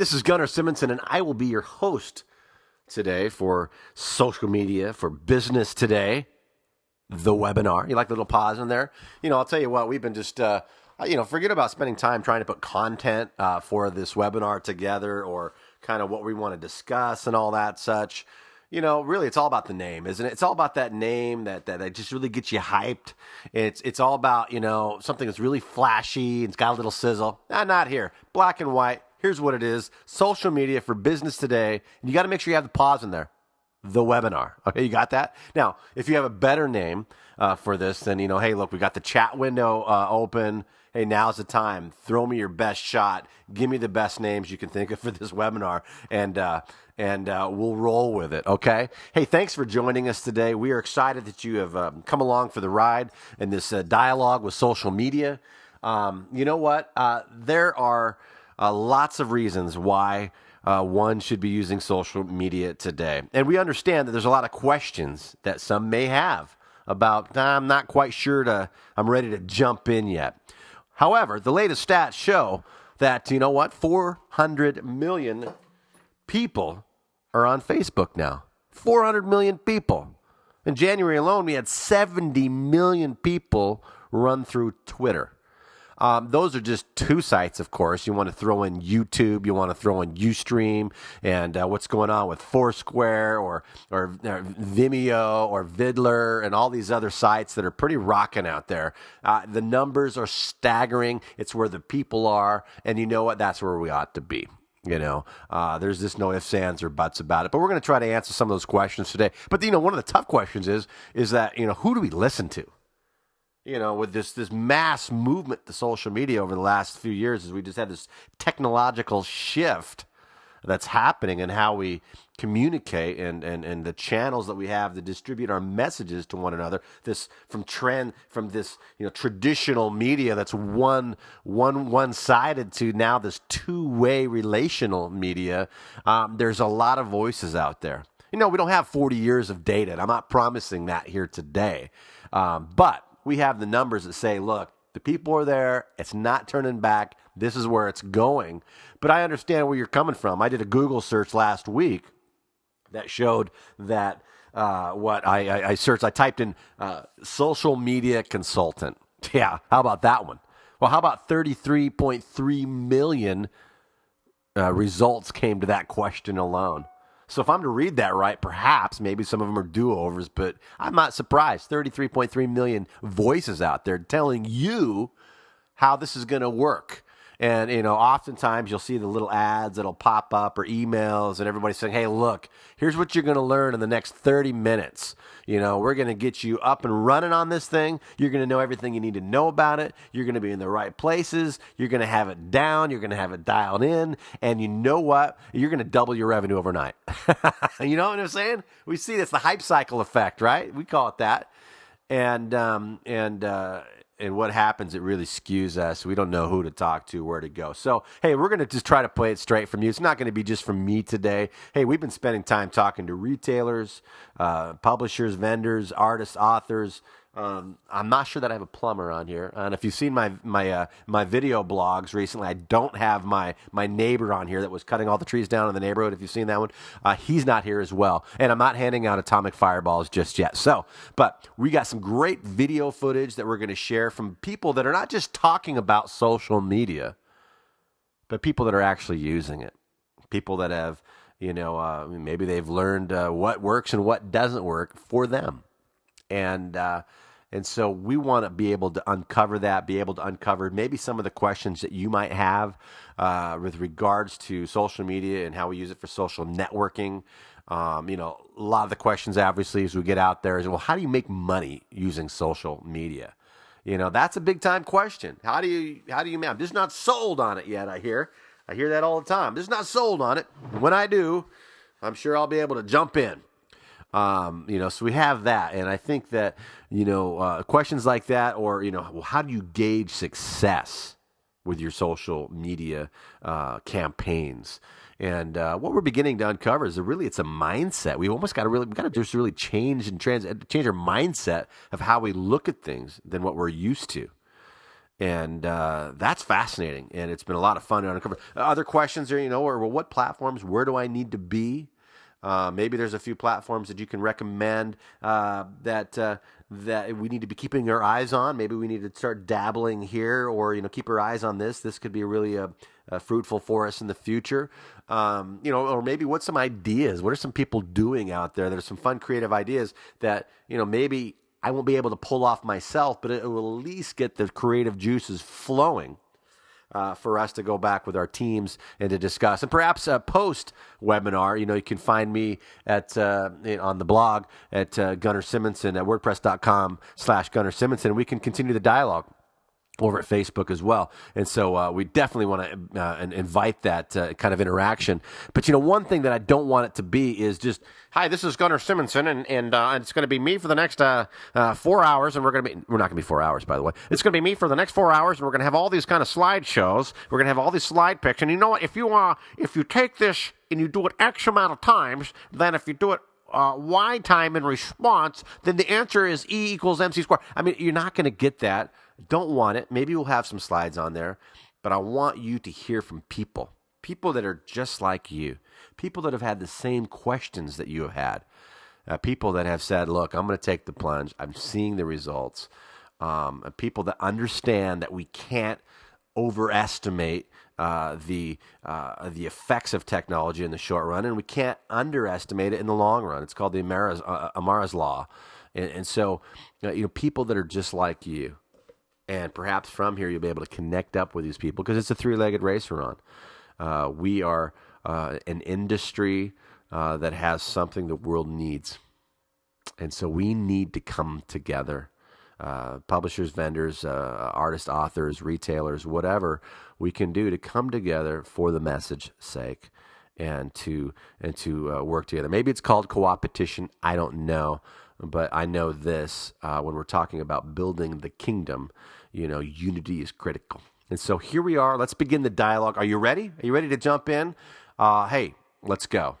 this is Gunnar Simonson, and I will be your host today for Social Media for Business Today, the webinar. You like the little pause in there? I'll tell you what, we've been just, forget about spending time trying to put content for this webinar together or kind of what we want to discuss and all that such. Really, it's all about the name, isn't it? It's all about that name that just really gets you hyped. It's all about, something that's really flashy. It's got a little sizzle. Not here. Black and white. Here's what it is. Social media for business today. And you got to make sure you have the pause in there. The webinar. Okay, you got that? Now, if you have a better name for this, then, hey, look, we got the chat window open. Hey, now's the time. Throw me your best shot. Give me the best names you can think of for this webinar, and we'll roll with it, okay? Hey, thanks for joining us today. We are excited that you have come along for the ride in this dialogue with social media. You know what? There are lots of reasons why one should be using social media today. And we understand that there's a lot of questions that some may have about, I'm not quite sure I'm ready to jump in yet. However, the latest stats show that, 400 million people are on Facebook now. 400 million people. In January alone, we had 70 million people run through Twitter. Those are just two sites, of course. You want to throw in YouTube, you want to throw in Ustream, and what's going on with Foursquare or Vimeo or Vidler and all these other sites that are pretty rocking out there. The numbers are staggering. It's where the people are, and you know what? That's where we ought to be. There's just no ifs, ands, or buts about it. But we're going to try to answer some of those questions today. But, one of the tough questions is that, who do we listen to? With this mass movement to social media over the last few years, as we just had this technological shift that's happening in how we communicate and the channels that we have to distribute our messages to one another. This from this traditional media that's one-sided to now this two-way relational media. There's a lot of voices out there. We don't have 40 years of data, and I'm not promising that here today, but we have the numbers that say, look, the people are there. It's not turning back. This is where it's going. But I understand where you're coming from. I did a Google search last week that showed that I searched. I typed in social media consultant. Yeah, how about that one? Well, how about 33.3 million results came to that question alone? So if I'm to read that right, perhaps maybe some of them are do-overs, but I'm not surprised. 33.3 million voices out there telling you how this is going to work. And, oftentimes you'll see the little ads that'll pop up or emails and everybody's saying, hey, look, here's what you're going to learn in the next 30 minutes. We're going to get you up and running on this thing. You're going to know everything you need to know about it. You're going to be in the right places. You're going to have it down. You're going to have it dialed in. And you know what? You're going to double your revenue overnight. You know what I'm saying? We see this, the hype cycle effect, right? We call it that. And what happens, it really skews us. We don't know who to talk to, where to go. So, hey, we're going to just try to play it straight from you. It's not going to be just from me today. Hey, we've been spending time talking to retailers, publishers, vendors, artists, authors. I'm not sure that I have a plumber on here. And if you've seen my video blogs recently, I don't have my neighbor on here that was cutting all the trees down in the neighborhood. If you've seen that one, he's not here as well. And I'm not handing out atomic fireballs just yet. But we got some great video footage that we're going to share from people that are not just talking about social media, but people that are actually using it. People that have, maybe they've learned what works and what doesn't work for them. And so we want to be able to uncover that, be able to uncover maybe some of the questions that you might have with regards to social media and how we use it for social networking. A lot of the questions, obviously, as we get out there is, well, how do you make money using social media? That's a big time question. How do you make? I'm just not sold on it yet. I hear that all the time. I'm just not sold on it. When I do, I'm sure I'll be able to jump in. So we have that, and I think that, questions like that, or, well, how do you gauge success with your social media campaigns? And what we're beginning to uncover is it's a mindset. We almost got to just really change our mindset of how we look at things than what we're used to. And that's fascinating, and it's been a lot of fun to uncover. Other questions are, or well, what platforms? Where do I need to be? Maybe there's a few platforms that you can recommend that we need to be keeping our eyes on. Maybe we need to start dabbling here, or keep our eyes on this. This could be really fruitful for us in the future. Or maybe what's some ideas? What are some people doing out there? There's some fun, creative ideas that maybe I won't be able to pull off myself, but it will at least get the creative juices flowing for us to go back with our teams and to discuss. And perhaps post webinar, you can find me at on the blog at Gunnar Simonson at WordPress.com/Gunnar Simonson. And we can continue the dialogue over at Facebook as well. And so we definitely want to invite that kind of interaction. But, one thing that I don't want it to be is just, hi, this is Gunnar Simonson, and it's going to be me for the next 4 hours, and we're not going to be 4 hours, by the way. It's going to be me for the next 4 hours, and we're going to have all these kind of slideshows. We're going to have all these slide picks. And you know what? If you take this and you do it X amount of times, then if you do it Y time in response, then the answer is E equals MC squared. I mean, you're not going to get that. Don't want it. Maybe we'll have some slides on there, but I want you to hear from people that are just like you, people that have had the same questions that you have had, people that have said, look, I'm going to take the plunge. I'm seeing the results. People that understand that we can't overestimate the effects of technology in the short run, and we can't underestimate it in the long run. It's called the Amara's Law. And so, people that are just like you. And perhaps from here, you'll be able to connect up with these people because it's a three-legged race we're on. We are an industry that has something the world needs. And so we need to come together. Publishers, vendors, artists, authors, retailers, whatever we can do to come together for the message's sake and to work together. Maybe it's called co-opetition. I don't know. But I know this, when we're talking about building the kingdom, unity is critical. And so here we are. Let's begin the dialogue. Are you ready? Are you ready to jump in? Hey, let's go.